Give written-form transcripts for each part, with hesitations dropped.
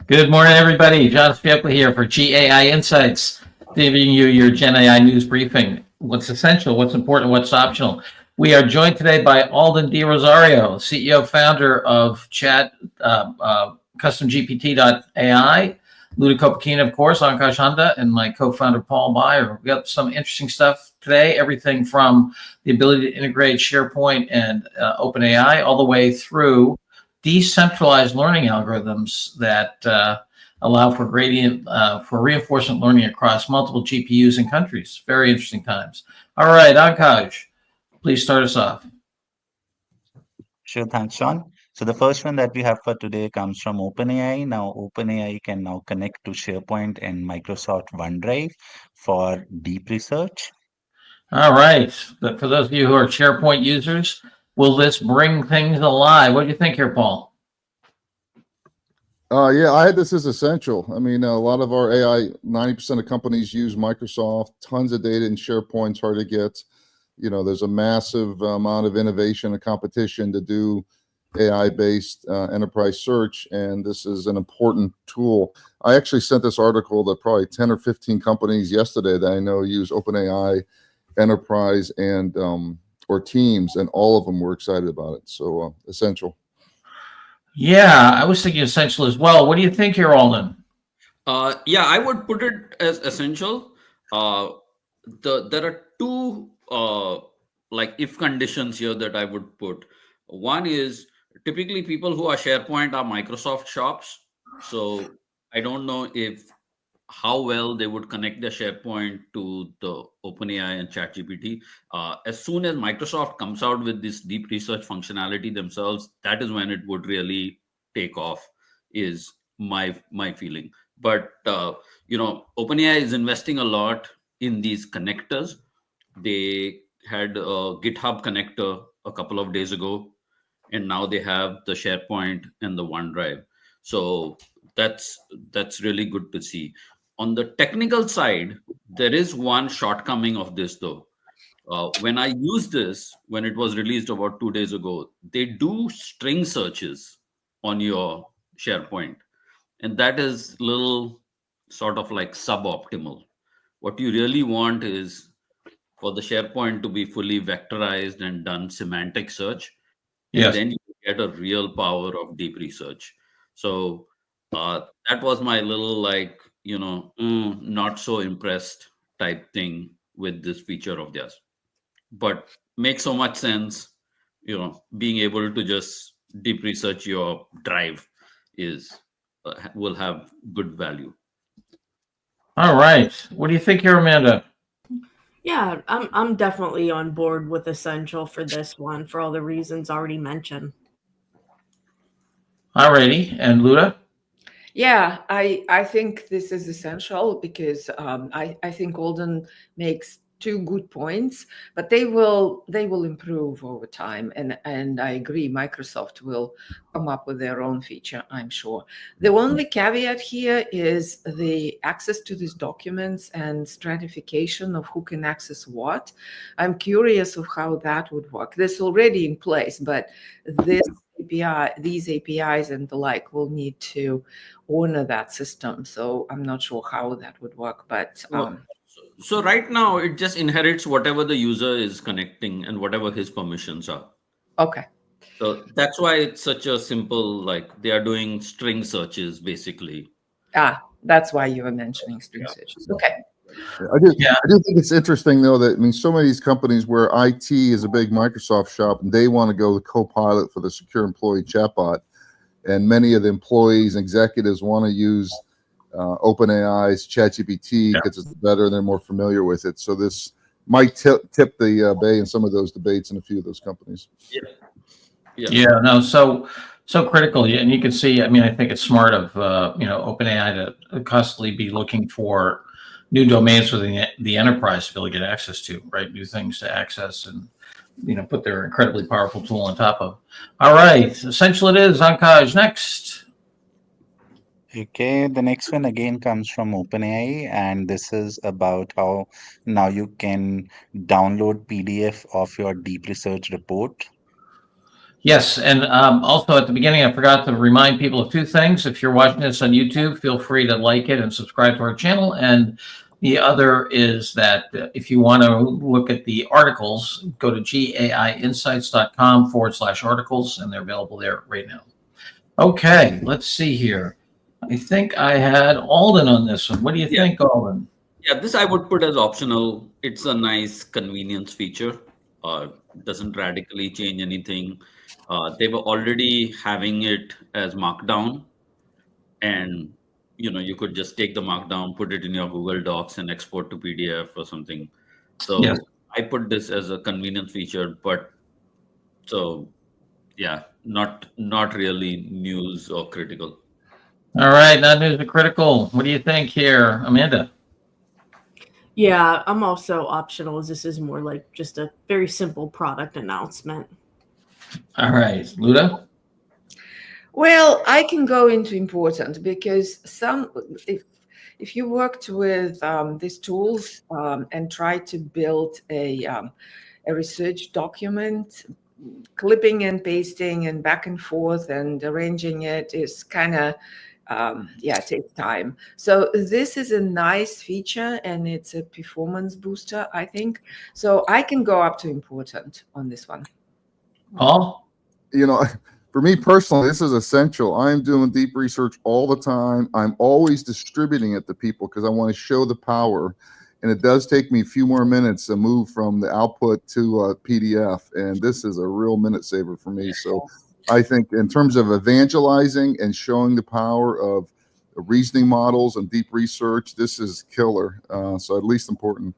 Good morning, everybody. John Spiekle here for GAI Insights, giving you your Gen AI news briefing. What's essential, what's important, what's optional. We are joined today by Alden D. Rosario, CEO founder of CustomGPT.ai, Luda Kopakina, of course, Ankash Handa, and my co-founder Paul Byer. We got some interesting stuff today, everything from the ability to integrate SharePoint and OpenAI all the way through decentralized learning algorithms that allow for for reinforcement learning across multiple GPUs and countries. Very interesting times. All right, Ankaj, please start us off. Sure, thanks, Sean. So the first one that we have for today comes from OpenAI. Now, OpenAI can now connect to SharePoint and Microsoft OneDrive for deep research. All right, but for those of you who are SharePoint users, will this bring things alive? What do you think here, Paul? Yeah, I had this as essential. I mean, a lot of our AI, 90% of companies use Microsoft, tons of data in SharePoint's hard to get. There's a massive amount of innovation and competition to do AI-based enterprise search, and this is an important tool. I actually sent this article to probably 10 or 15 companies yesterday that I know use OpenAI Enterprise and or Teams, and all of them were excited about it. So essential. Yeah, I was thinking essential as well. What do you think here, Alden? Yeah, I would put it as essential. There are two like if conditions here that I would put. One is typically people who are SharePoint are Microsoft shops, so I don't know if how well they would connect their SharePoint to the OpenAI and ChatGPT. As soon as Microsoft comes out with this deep research functionality themselves, that is when it would really take off. Is my feeling. But OpenAI is investing a lot in these connectors. They had a GitHub connector a couple of days ago, and now they have the SharePoint and the OneDrive. So that's really good to see. On the technical side, there is one shortcoming of this though. When I used this, when it was released about 2 days ago, they do string searches on your SharePoint, and that is little sort of like suboptimal. What you really want is for the SharePoint to be fully vectorized and done semantic search, and Yes. then you get a real power of deep research. So that was my little like not so impressed type thing with this feature of theirs, but makes so much sense. Being able to just deep research your drive is will have good value. All right. What do you think here, Amanda? Yeah, I'm definitely on board with essential for this one for all the reasons already mentioned. All righty. And Luda? Yeah, I think this is essential because I think Alden makes two good points, but they will improve over time, and I agree Microsoft will come up with their own feature, I'm sure. The only caveat here is the access to these documents and stratification of who can access what. I'm curious of how that would work. This is already in place, but these APIs and the like will need to honor that system. So I'm not sure how that would work, but So right now it just inherits whatever the user is connecting and whatever his permissions are. okay. So that's why it's such a simple, like they are doing string searches basically. That's why you were mentioning string searches. Okay. I do think it's interesting though that so many of these companies where IT is a big Microsoft shop and they want to go the Copilot for the secure employee chatbot, and many of the employees and executives want to use OpenAI's ChatGPT because it's better and they're more familiar with it. So this might tip the bay in some of those debates in a few of those companies. Yeah, no, so critical, and you can see. I mean, I think it's smart of OpenAI to constantly be looking for new domains within the enterprise to be able to get access to, right? New things to access and put their incredibly powerful tool on top of. All right, essential it is. Ankaj, next. Okay, the next one again comes from OpenAI, and this is about how now you can download PDF of your deep research report. Yes, and also at the beginning, I forgot to remind people of two things. If you're watching this on YouTube, feel free to like it and subscribe to our channel. And the other is that if you want to look at the articles, go to gaiinsights.com/articles, and they're available there right now. Okay, let's see here. I think I had Alden on this one. What do you Yeah. think, Alden? Yeah, this I would put as optional. It's a nice convenience feature. Doesn't radically change anything. They were already having it as Markdown, and you could just take the Markdown, put it in your Google Docs, and export to PDF or something. So Yes. I put this as a convenience feature, but so yeah, not really news or critical. All right, not news or critical. What do you think here, Amanda? Yeah, I'm also optional, as this is more like just a very simple product announcement. All right, Luda? Well, I can go into important because if you worked with these tools and tried to build a research document, clipping and pasting and back and forth and arranging it is kind of it takes time. So this is a nice feature and it's a performance booster, I think. So I can go up to important on this one. Paul? You know, for me personally, this is essential. I'm doing deep research all the time. I'm always distributing it to people because I want to show the power. And it does take me a few more minutes to move from the output to a PDF. And this is a real minute saver for me. So I think in terms of evangelizing and showing the power of reasoning models and deep research, this is killer. So at least important.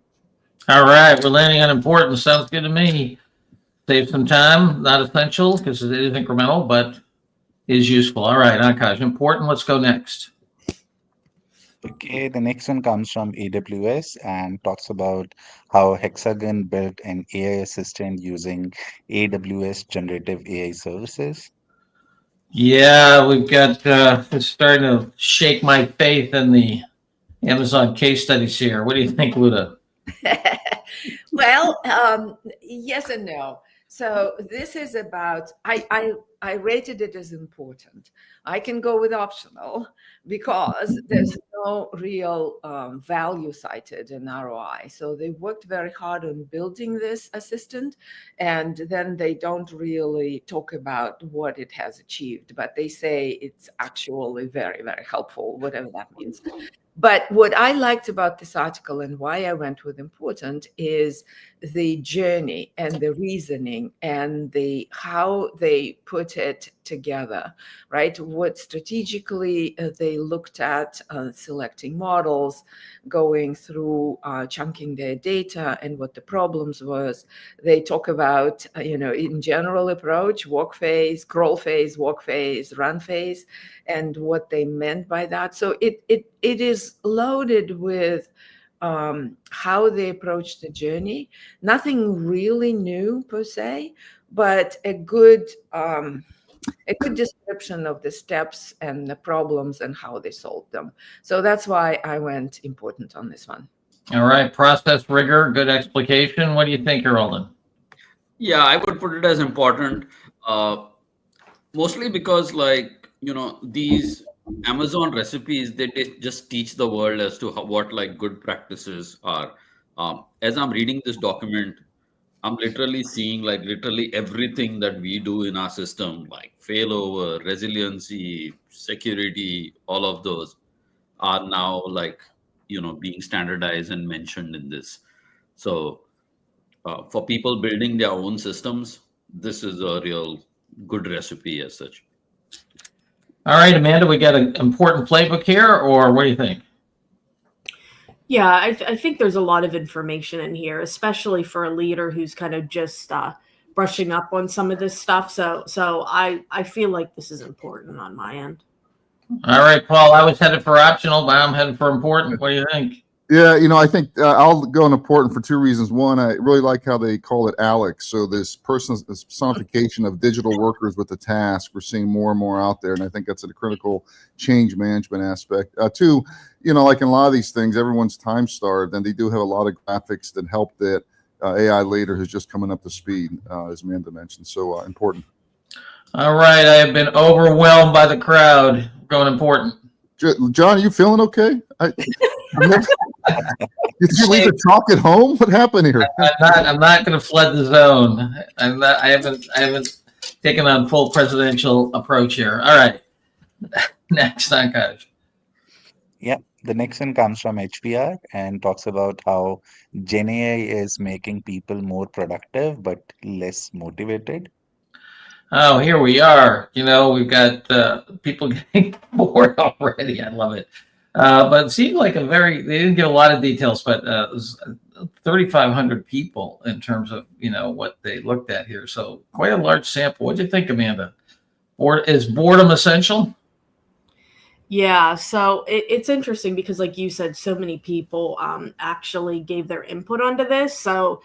All right, we're landing on important. Sounds good to me. Save some time, not essential because it is incremental, but is useful. All right, Akash, important. Let's go next. Okay, the next one comes from AWS and talks about how Hexagon built an AI assistant using AWS generative AI services. Yeah, we've got it's starting to shake my faith in the Amazon case studies here. What do you think, Luda? Well, yes and no. So this is about, I rated it as important. I can go with optional because there's no real value cited in ROI. So they worked very hard on building this assistant, and then they don't really talk about what it has achieved, but they say it's actually very, very helpful, whatever that means. But what I liked about this article and why I went with important is the journey and the reasoning and the how they put it together, right? What strategically they looked at selecting models, going through chunking their data and what the problems was. They talk about, in general approach, walk phase, crawl phase, walk phase, run phase, and what they meant by that. So it is loaded with how they approach the journey. Nothing really new per se, but a good description of the steps and the problems and how they solved them. So that's why I went important on this one. All right, process rigor, good explication. What do you think, Alden? Yeah, I would put it as important, mostly because these Amazon recipes, they just teach the world as to what like good practices are. As I'm reading this document, I'm literally seeing like literally everything that we do in our system, like failover, resiliency, security, all of those are now being standardized and mentioned in this. So for people building their own systems, this is a real good recipe as such. All right, Amanda, we got an important playbook here, or what do you think? Yeah, I think there's a lot of information in here, especially for a leader who's kind of just brushing up on some of this stuff. So I feel like this is important on my end. All right, Paul, I was headed for optional, but I'm headed for important. What do you think? Yeah, I think I'll go on important for two reasons. One, I really like how they call it Alex. So this personification of digital workers with the task, we're seeing more and more out there. And I think that's a critical change management aspect. Two, like in a lot of these things, everyone's time starved, and they do have a lot of graphics that help that AI leader who's just coming up to speed, as Amanda mentioned. So important. All right, I have been overwhelmed by the crowd. Going important. John, are you feeling okay? Did you leave the talk at home? What happened here? I'm not going to flood the zone. I haven't taken on full presidential approach here. All right, next, Akash. Yeah, the next one comes from HBR and talks about how Gen AI is making people more productive but less motivated. Oh, here we are. We've got people getting bored already. I love it. But it seemed like they didn't give a lot of details, but it was 3,500 people in terms of, what they looked at here. So quite a large sample. What do you think, Amanda? Is boredom essential? Yeah, so it's interesting because, like you said, so many people actually gave their input onto this. So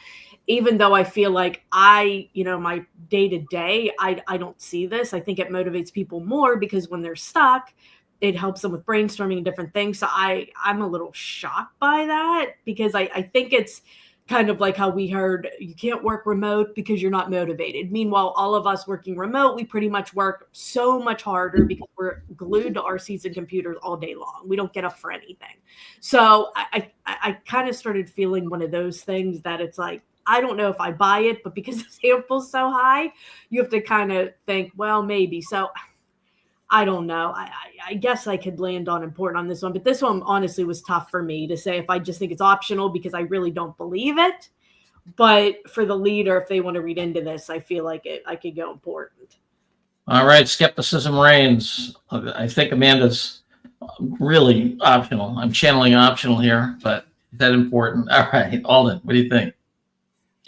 even though I feel like my day to day, I don't see this. I think it motivates people more because when they're stuck, it helps them with brainstorming and different things. So I'm a little shocked by that because I think it's kind of like how we heard you can't work remote because you're not motivated. Meanwhile, all of us working remote, we pretty much work so much harder because we're glued to our seats and computers all day long. We don't get up for anything. So I kind of started feeling one of those things that it's like, I don't know if I buy it, but because the sample's so high, you have to kind of think, well, maybe. So I don't know. I guess I could land on important on this one, but this one honestly was tough for me to say if I just think it's optional because I really don't believe it. But for the leader, if they want to read into this, I feel like I could go important. All right, skepticism reigns. I think Amanda's really optional. I'm channeling optional here, but is that important? All right, Alden, what do you think?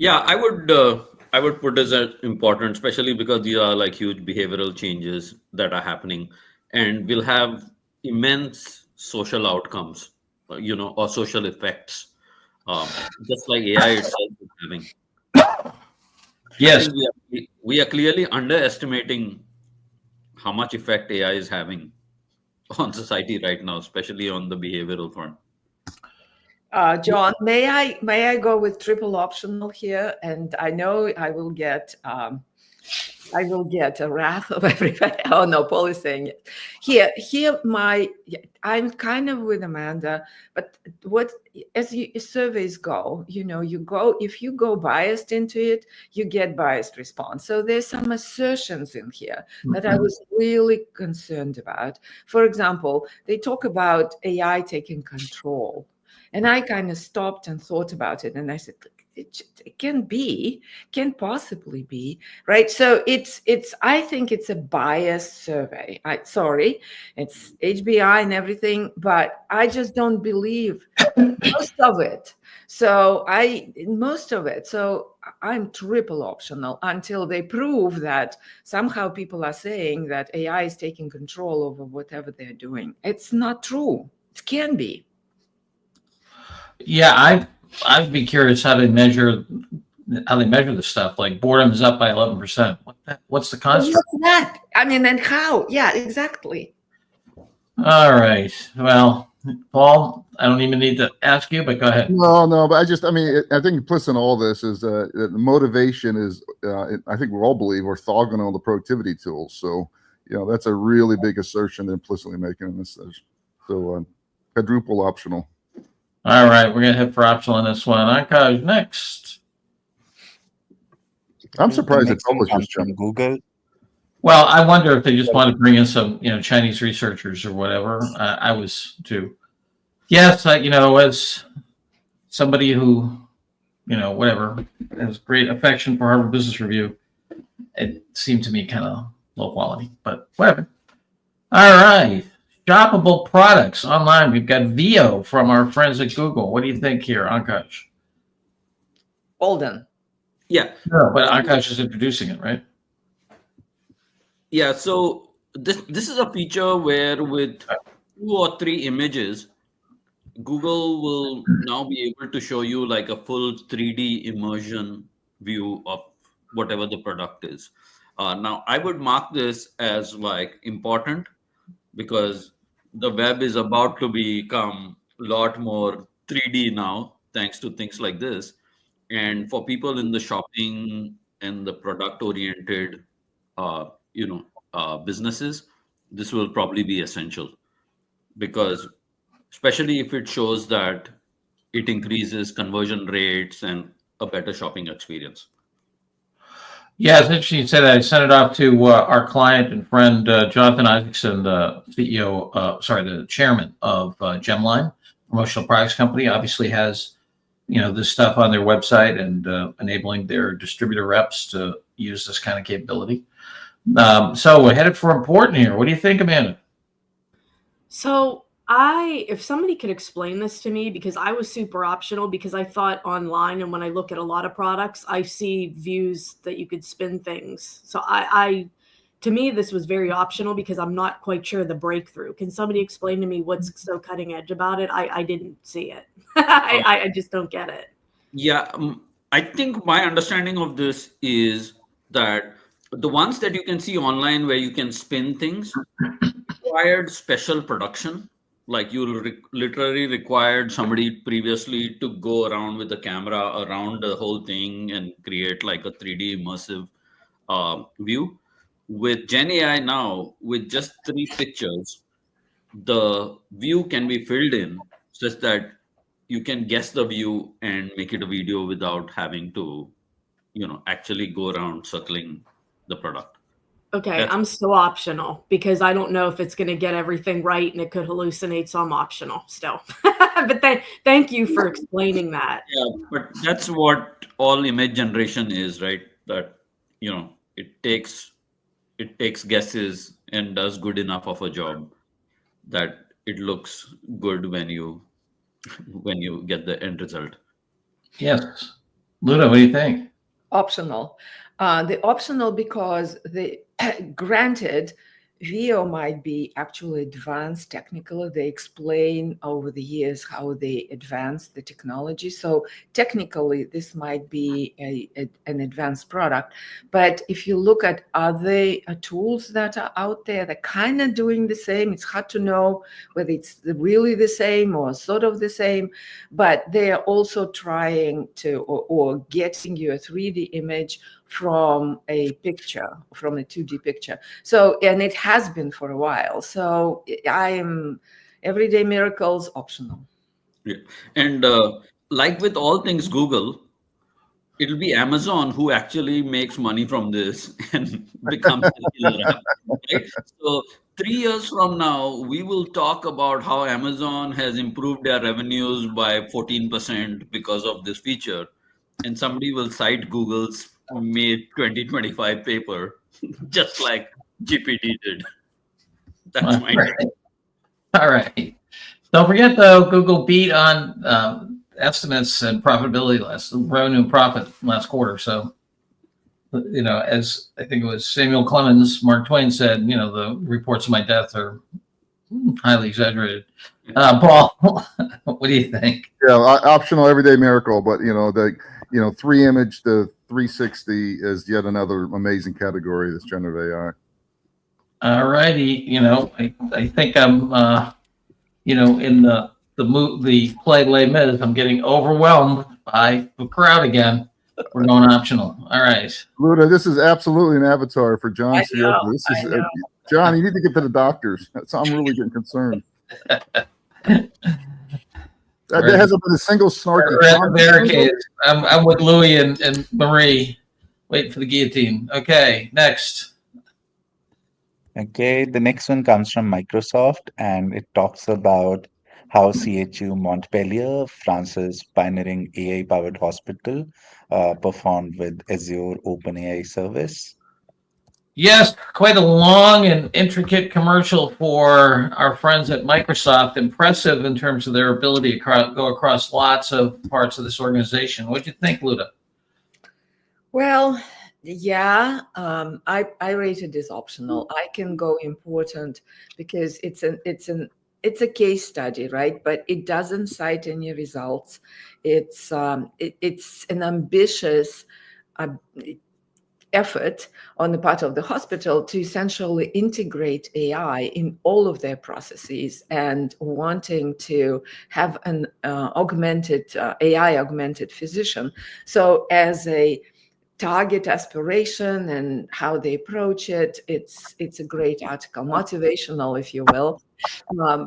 Yeah, I would put this as important, especially because these are like huge behavioral changes that are happening, and will have immense social outcomes, or social effects, just like AI itself is having. I Yes. think we are clearly underestimating how much effect AI is having on society right now, especially on the behavioral front. John, may I go with triple optional here? And I know I will get a wrath of everybody. Oh no, Paul is saying it. Here, I'm kind of with Amanda, but as surveys go, if you go biased into it, you get biased response. So there's some assertions in here that I was really concerned about. For example, they talk about AI taking control. And I kind of stopped and thought about it. And I said, it can't possibly be, right? So I think it's a biased survey. It's HBI and everything, but I just don't believe most of it. So I'm triple optional until they prove that somehow people are saying that AI is taking control over whatever they're doing. It's not true. It can be. Yeah, I'd be curious how they measure the stuff. Like boredom is up by 11%. What's the construct? What's that? I mean, and how? Yeah, exactly. All right. Well, Paul, I don't even need to ask you, but go ahead. No, but I think implicit in all this is that the motivation is, I think we all believe, orthogonal to productivity tools. So, that's a really big assertion they're implicitly making in this. So, quadruple optional. All right, we're gonna hit for optional on this one. Akash, next. I'm surprised it publishers from Google. Well, I wonder if they just want to bring in some, Chinese researchers or whatever. I was too. Yes, as somebody who, whatever, has great affection for Harvard Business Review, it seemed to me kind of low quality, but whatever. All right. Shoppable products online. We've got VO from our friends at Google. What do you think here, Akash? Alden. Yeah. Sure, but Akash is introducing it, right? Yeah. So this is a feature where with 2 or 3 images, Google will now be able to show you like a full 3D immersion view of whatever the product is. Now, I would mark this as like important because the web is about to become a lot more 3D now, thanks to things like this. And for people in the shopping and the product oriented businesses, this will probably be essential, because especially if it shows that it increases conversion rates and a better shopping experience. Yeah, it's interesting you say that. I sent it off to our client and friend, Jonathan Isaacson, the CEO, the chairman of Gemline, promotional products company. Obviously has, this stuff on their website and enabling their distributor reps to use this kind of capability. So we're headed for important here. What do you think, Amanda? So if somebody could explain this to me, because I was super optional, because I thought online, and when I look at a lot of products, I see views that you could spin things. So to me, this was very optional because I'm not quite sure the breakthrough. Can somebody explain to me what's so cutting edge about it? I didn't see it. I just don't get it. Yeah, I think my understanding of this is that the ones that you can see online where you can spin things required special production. Like you literally required somebody previously to go around with the camera around the whole thing and create like a 3D immersive view. With Gen AI now, with just 3 pictures, the view can be filled in such that you can guess the view and make it a video without having to, actually go around circling the product. Okay, That's I'm still optional because I don't know if it's going to get everything right and it could hallucinate, so I'm optional still. But thank you for explaining that. Yeah, but that's what all image generation is, right? That it takes guesses and does good enough of a job that it looks good when you get the end result. Yes. Luda, what do you think? Optional. The optional because granted, VO might be actually advanced technically. They explain over the years how they advanced the technology. So technically, this might be an advanced product. But if you look at other tools that are out there, they're kind of doing the same. It's hard to know whether it's really the same or sort of the same. But they are also trying to or getting you a 3D image from a picture, from a 2D picture. So, and it has been for a while. So I am everyday miracles optional. Yeah. And like with all things Google, it'll be Amazon who actually makes money from this and becomes the killer app. Right? So 3 years from now, we will talk about how Amazon has improved their revenues by 14% because of this feature. And somebody will cite Google's May 2025 paper, just like GPT did. That's my take. All right. Don't forget, though, Google beat on estimates and profitability revenue and profit last quarter. So, as I think it was Samuel Clemens, Mark Twain said, the reports of my death are highly exaggerated. Paul, what do you think? Yeah, optional everyday miracle, but 3 image to 360 is yet another amazing category that's generative AI. All righty. I think I'm in the play Les Mis, I'm getting overwhelmed by the crowd again. We're going optional. All right. Luda, this is absolutely an avatar for John I know, Ciocca. This is John, you need to get to the doctors. I'm really getting concerned. There hasn't been a single snarky comment. I'm with Louis and Marie. Waiting for the guillotine. Okay, next. Okay, the next one comes from Microsoft, and it talks about how CHU Montpellier, France's pioneering AI-powered hospital, performed with Azure OpenAI service. Yes, quite a long and intricate commercial for our friends at Microsoft. Impressive in terms of their ability to go across lots of parts of this organization. What do you think, Luda? Well, yeah, I rated this optional. I can go important because it's a case study, right? But it doesn't cite any results. It's an ambitious effort on the part of the hospital to essentially integrate AI in all of their processes and wanting to have an AI augmented physician. So as a target aspiration and how they approach it. It's a great article, motivational, if you will.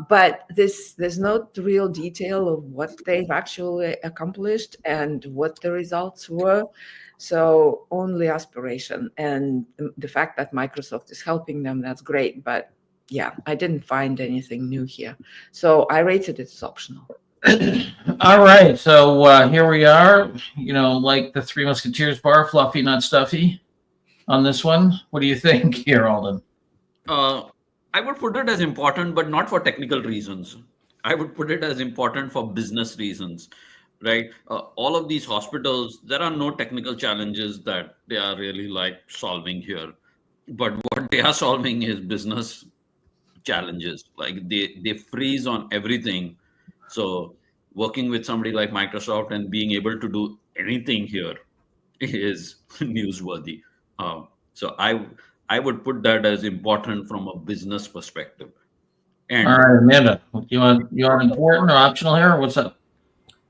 But there's no real detail of what they've actually accomplished and what the results were. So only aspiration, and the fact that Microsoft is helping them, that's great. But yeah, I didn't find anything new here. So I rated it as optional. All right, so here we are. Like the Three Musketeers bar, fluffy, not stuffy. On this one, what do you think here, Alden? I would put it as important, but not for technical reasons. I would put it as important for business reasons, right? All of these hospitals, there are no technical challenges that they are really like solving here, but what they are solving is business challenges. Like they freeze on everything. So working with somebody like Microsoft and being able to do anything here is newsworthy. So I would put that as important from a business perspective. And All right, Amanda, you want important or optional here, or what's up?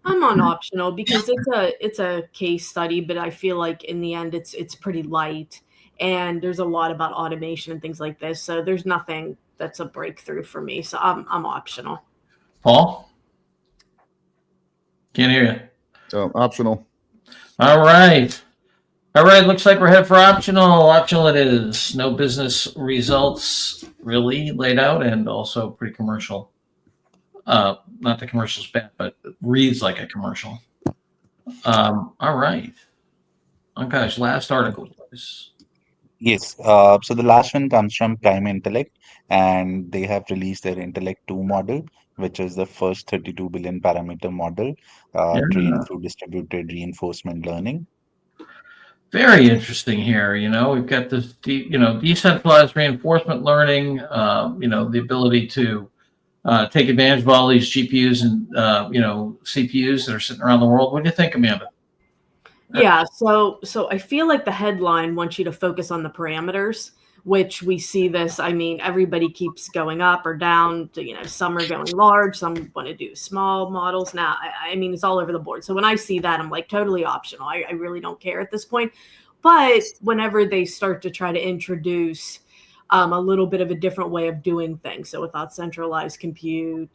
I'm on optional because it's a case study, but I feel like in the end it's pretty light, and there's a lot about automation and things like this. So there's nothing that's a breakthrough for me. So I'm optional. Paul? Can't hear you. Optional. All right. Looks like we're headed for optional. Optional it is. No business results really laid out, and also pretty commercial. Not the commercial's bad, but it reads like a commercial. All right. Ankash, last article, please. Yes. So the last one comes from Prime Intellect, and they have released their Intellect 2 model, which is the first 32 billion parameter model Yeah. trained through distributed reinforcement learning. Very interesting here. We've got this, decentralized reinforcement learning. The ability to take advantage of all these GPUs and CPUs that are sitting around the world. What do you think, Amanda? Yeah, so I feel like the headline wants you to focus on the parameters, which we see this. I mean, everybody keeps going up or down. Some are going large, some want to do small models. Now, I mean, it's all over the board. So when I see that, I'm like totally optional. I really don't care at this point. But whenever they start to try to introduce a little bit of a different way of doing things, so without centralized compute,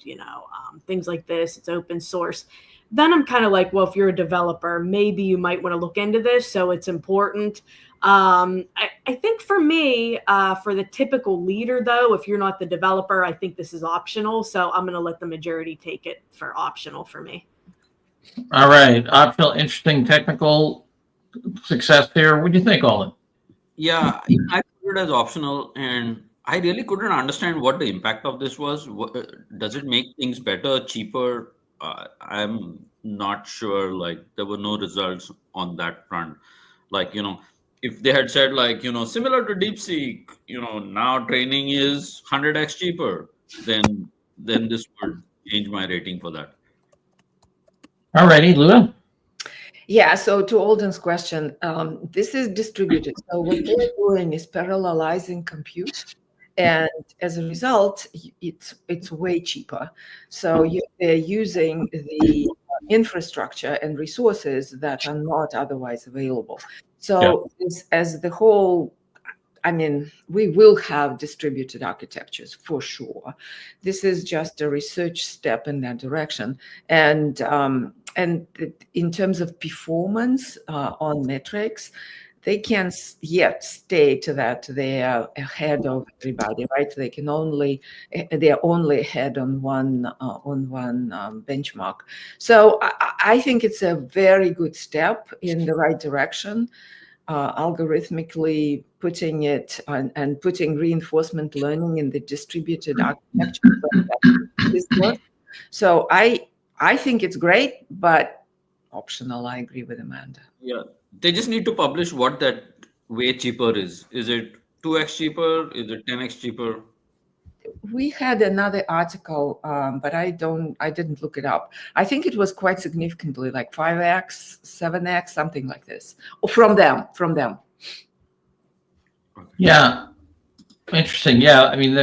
things like this, it's open source. Then I'm kind of like, well, if you're a developer, maybe you might want to look into this. So it's important. I think for me, for the typical leader, though, if you're not the developer, I think this is optional. So I'm going to let the majority take it for optional for me. All right. Optional, interesting technical success here. What do you think, Olin? yeah, I put it as optional, and I really couldn't understand what the impact of this was. Does it make things better, cheaper? I'm not sure. Like there were no results on that front. Like if they had said like similar to DeepSeek, now training is 100x cheaper, then this would change my rating for that. All righty, Lua. Yeah, so to Alden's question, this is distributed. So what they're doing is parallelizing compute, and as a result, it's way cheaper. So they're using the infrastructure and resources that are not otherwise available. So as the whole, I mean, we will have distributed architectures for sure. This is just a research step in that direction. And in terms of performance on metrics, they can't yet state that they are ahead of everybody, right? They're only ahead on one benchmark. So I think it's a very good step in the right direction. Algorithmically putting it on, and putting reinforcement learning in the distributed architecture. So I think it's great, but optional. I agree with Amanda. Yeah, they just need to publish what that way cheaper is. Is it 2x cheaper? Is it 10x cheaper? We had another article, but I didn't look it up. I think it was quite significantly, like 5x, 7x, something like this. From them. Yeah, interesting. Yeah, I mean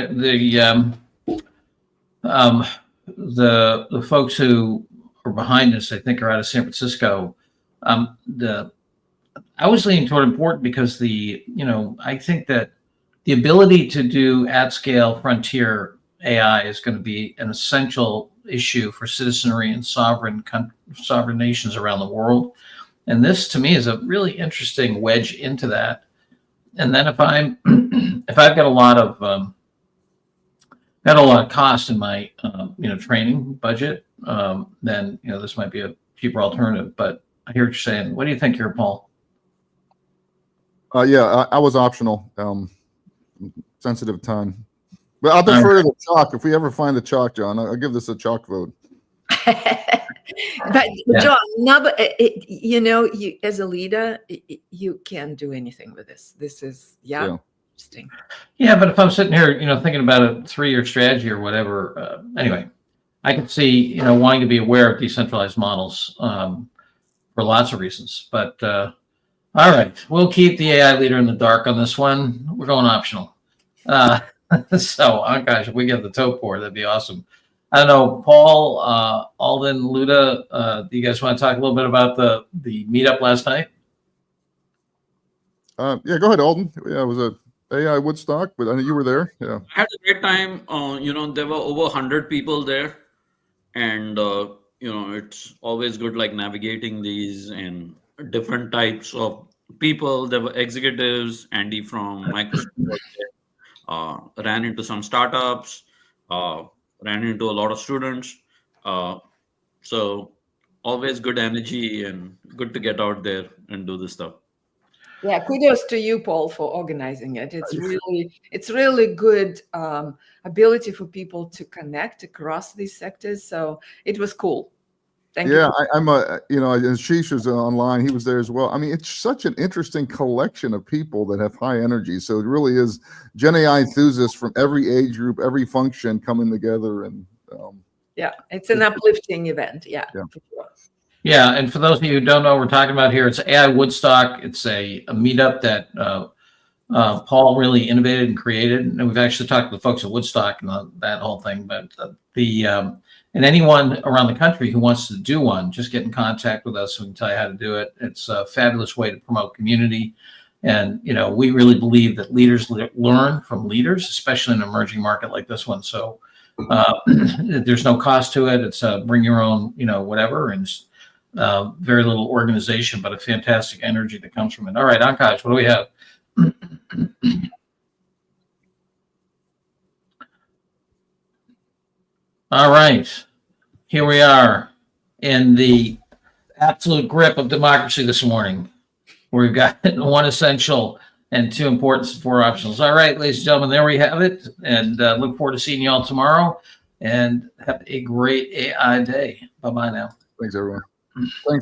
the folks who are behind this, I think, are out of San Francisco. The I was leaning toward important because I think that the ability to do at scale frontier AI is going to be an essential issue for citizenry and sovereign nations around the world. And this, to me, is a really interesting wedge into that. And then if I've got a lot of cost in my training budget, then this might be a cheaper alternative. But I hear what you're saying. What do you think here, Paul? Yeah, I was optional. Sensitive time, but I'll defer to the chalk. If we ever find the chalk, John, I'll give this a chalk vote. But John, no, but you as a leader, you can't do anything with this. This is interesting. Yeah, but if I'm sitting here, thinking about a 3-year strategy or whatever, anyway, I can see, wanting to be aware of decentralized models for lots of reasons. But all right, we'll keep the AI leader in the dark on this one. We're going optional. So, oh gosh, if we get the toe pour, that'd be awesome. I don't know, Paul, Alden, Luda, do you guys want to talk a little bit about the meetup last night? Yeah, go ahead, Alden. Yeah, it was a AI Woodstock, but I know you were there. Yeah, I had a great time. There were over 100 people there, and it's always good like navigating these and different types of people. There were executives. Andy from Microsoft was there. Ran into some startups, ran into a lot of students. So always good energy and good to get out there and do this stuff. Yeah, kudos to you, Paul, for organizing it. It's really good ability for people to connect across these sectors. So it was cool. Thank you. Yeah, I'm and Sheesh was online. He was there as well. I mean, it's such an interesting collection of people that have high energy. So it really is Gen AI enthusiasts from every age group, every function coming together. And yeah, it's an uplifting event. Yeah. Yeah. For sure. Yeah, and for those of you who don't know what we're talking about here, it's AI Woodstock. It's a meetup that Paul really innovated and created. And we've actually talked to the folks at Woodstock and that whole thing. But and anyone around the country who wants to do one, just get in contact with us. We can tell you how to do it. It's a fabulous way to promote community. And, we really believe that leaders learn from leaders, especially in an emerging market like this one. So there's no cost to it. It's bring your own, whatever. And very little organization, but a fantastic energy that comes from it. All right, Ankash, what do we have? All right, here we are in the absolute grip of democracy this morning, where we've got 1 essential and 2 important, 4 optionals. All right, ladies and gentlemen, there we have it, and look forward to seeing you all tomorrow, and have a great AI day. Bye-bye now. thanks, everyone. Thanks.